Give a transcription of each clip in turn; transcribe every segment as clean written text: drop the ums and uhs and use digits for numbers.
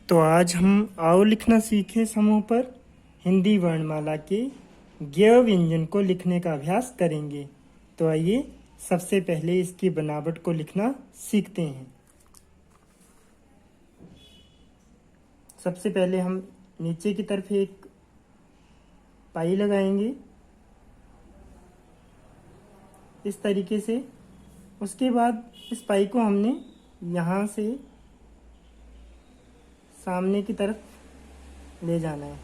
तो आज हम आओ लिखना सीखे समूह पर हिंदी वर्णमाला के ज्ञ व्यंजन को लिखने का अभ्यास करेंगे। तो आइए सबसे पहले इसकी बनावट को लिखना सीखते हैं। सबसे पहले हम नीचे की तरफ एक पाई लगाएंगे इस तरीके से। उसके बाद इस पाई को हमने यहाँ से सामने की तरफ ले जाना है।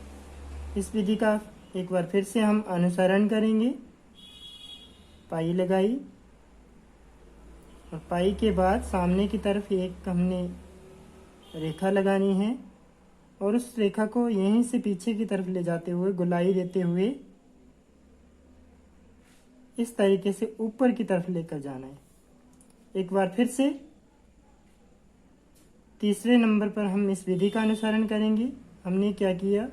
इस विधि का एक बार फिर से हम अनुसरण करेंगे। पाई लगाई और पाई के बाद सामने की तरफ एक हमने रेखा लगानी है और उस रेखा को यहीं से पीछे की तरफ ले जाते हुए गोलाई देते हुए इस तरीके से ऊपर की तरफ लेकर जाना है। एक बार फिर से तीसरे नंबर पर हम इस विधि का अनुसरण करेंगे। हमने क्या किया,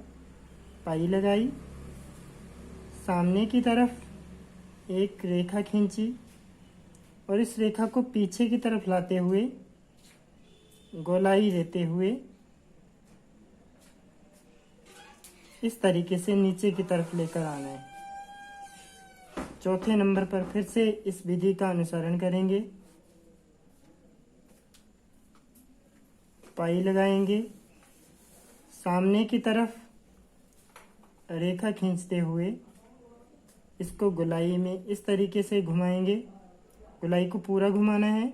पाई लगाई, सामने की तरफ एक रेखा खींची और इस रेखा को पीछे की तरफ लाते हुए गोलाई देते हुए इस तरीके से नीचे की तरफ लेकर आना है। चौथे नंबर पर फिर से इस विधि का अनुसरण करेंगे। पाई लगाएंगे, सामने की तरफ रेखा खींचते हुए इसको गोलाई में इस तरीके से घुमाएंगे। गोलाई को पूरा घुमाना है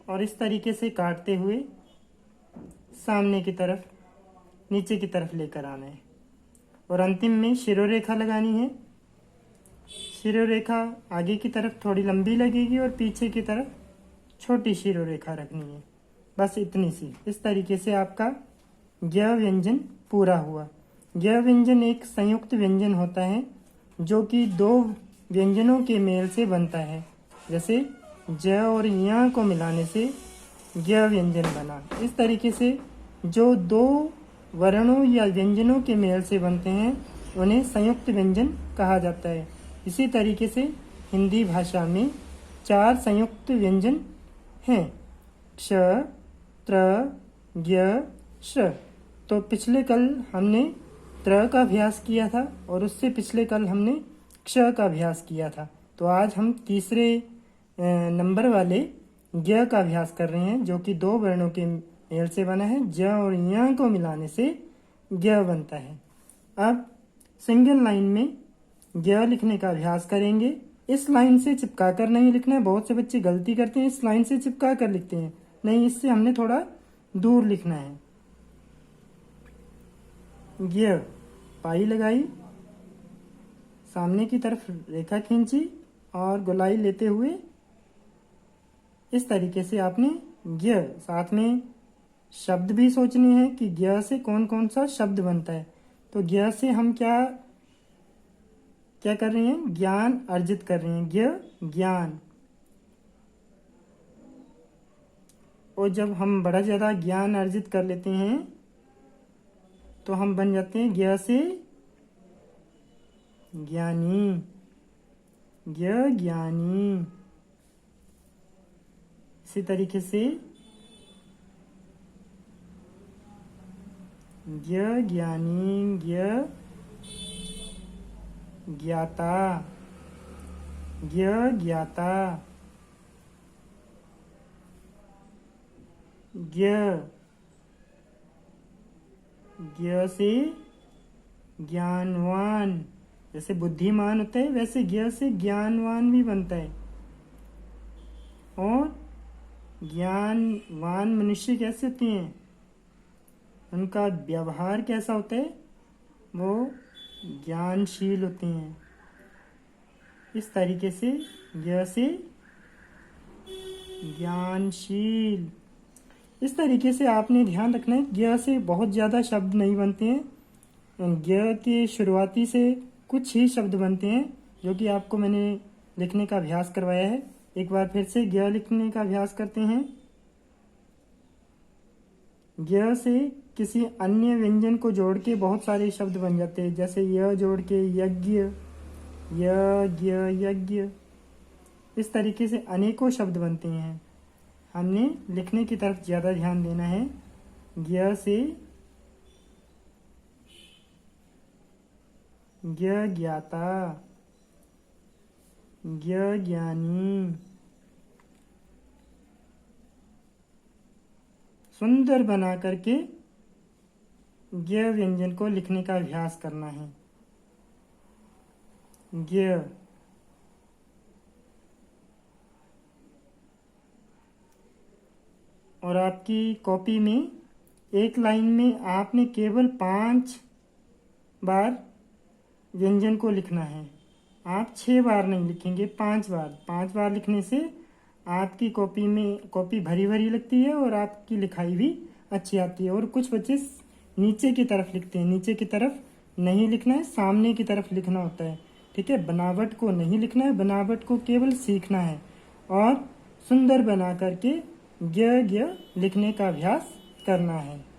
और इस तरीके से काटते हुए सामने की तरफ नीचे की तरफ लेकर आना है। और अंतिम में शिरोरेखा लगानी है। शिरोरेखा आगे की तरफ थोड़ी लंबी लगेगी और पीछे की तरफ छोटी शिरोरेखा रखनी है। बस इतनी सी। इस तरीके से आपका ज्ञ व्यंजन पूरा हुआ। ज्ञ व्यंजन एक संयुक्त व्यंजन होता है जो कि दो व्यंजनों के मेल से बनता है। जैसे ज और य को मिलाने से ज्ञ व्यंजन बना। इस तरीके से जो दो वर्णों या व्यंजनों के मेल से बनते हैं उन्हें संयुक्त व्यंजन कहा जाता है। इसी तरीके से हिंदी भाषा में 4 संयुक्त व्यंजन हैं, क्ष, त्र, ज्ञ, श। तो पिछले कल हमने त्र का अभ्यास किया था और उससे पिछले कल हमने क्ष का अभ्यास किया था। तो आज हम तीसरे नंबर वाले ज्ञ का अभ्यास कर रहे हैं जो कि 2 वर्णों के मेल से बना है। ज और य को मिलाने से ज्ञ बनता है। अब सिंगल लाइन में ज्ञ लिखने का अभ्यास करेंगे। इस लाइन से चिपका कर नहीं लिखना है। बहुत से बच्चे गलती करते हैं, इस लाइन से चिपका कर लिखते हैं। नहीं, इससे हमने थोड़ा दूर लिखना है। ज्ञ, पाई लगाई, सामने की तरफ रेखा खींची और गोलाई लेते हुए इस तरीके से आपने ज्ञ। साथ में शब्द भी सोचने हैं कि ज्ञ से कौन कौन सा शब्द बनता है। तो ज्ञ से हम क्या कर रहे हैं, ज्ञान अर्जित कर रहे हैं। ज्ञ, ज्ञान। और जब हम बड़ा ज़्यादा ज्ञान अर्जित कर लेते हैं तो हम बन जाते हैं ज्ञ से ज्ञानी। ज्ञ, ज्ञानी। इसी तरीके से ज्ञ, ज्ञानी, ज्ञ, ज्ञाता, ज्ञ, ज्ञाता, ज्ञ, ज्ञ से ज्ञानवान। जैसे बुद्धिमान होता है वैसे ज्ञ से ज्ञानवान भी बनता है। और ज्ञानवान मनुष्य कैसे होते हैं, उनका व्यवहार कैसा होता है, वो ज्ञानशील होते हैं। इस तरीके से ज्ञ से ज्ञानशील। इस तरीके से आपने ध्यान रखना है ज्ञ से बहुत ज़्यादा शब्द नहीं बनते हैं। ज्ञ के शुरुआती से कुछ ही शब्द बनते हैं जो कि आपको मैंने लिखने का अभ्यास करवाया है। एक बार फिर से ज्ञ लिखने का अभ्यास करते हैं। ज्ञ से किसी अन्य व्यंजन को जोड़ के बहुत सारे शब्द बन जाते हैं। जैसे य जोड़ के यज्ञ, यज्ञ, यज्ञ। इस तरीके से अनेकों शब्द बनते हैं। हमने लिखने की तरफ ज़्यादा ध्यान देना है। ज्ञ से ज्ञ ज्ञाता, ज्ञ ज्ञानी। सुंदर बना करके ज्ञ व्यंजन को लिखने का अभ्यास करना है। ज्ञ। और आपकी कॉपी में एक लाइन में आपने केवल 5 बार व्यंजन को लिखना है। आप 6 बार नहीं लिखेंगे, 5 बार। 5 बार लिखने से आपकी कॉपी में कॉपी भरी भरी लगती है और आपकी लिखाई भी अच्छी आती है। और कुछ बच्चे नीचे की तरफ लिखते हैं, नीचे की तरफ नहीं लिखना है, सामने की तरफ लिखना होता है। ठीक है, बनावट को नहीं लिखना है, बनावट को केवल सीखना है और सुंदर बना करके ज्ञ ज्ञ लिखने का अभ्यास करना है।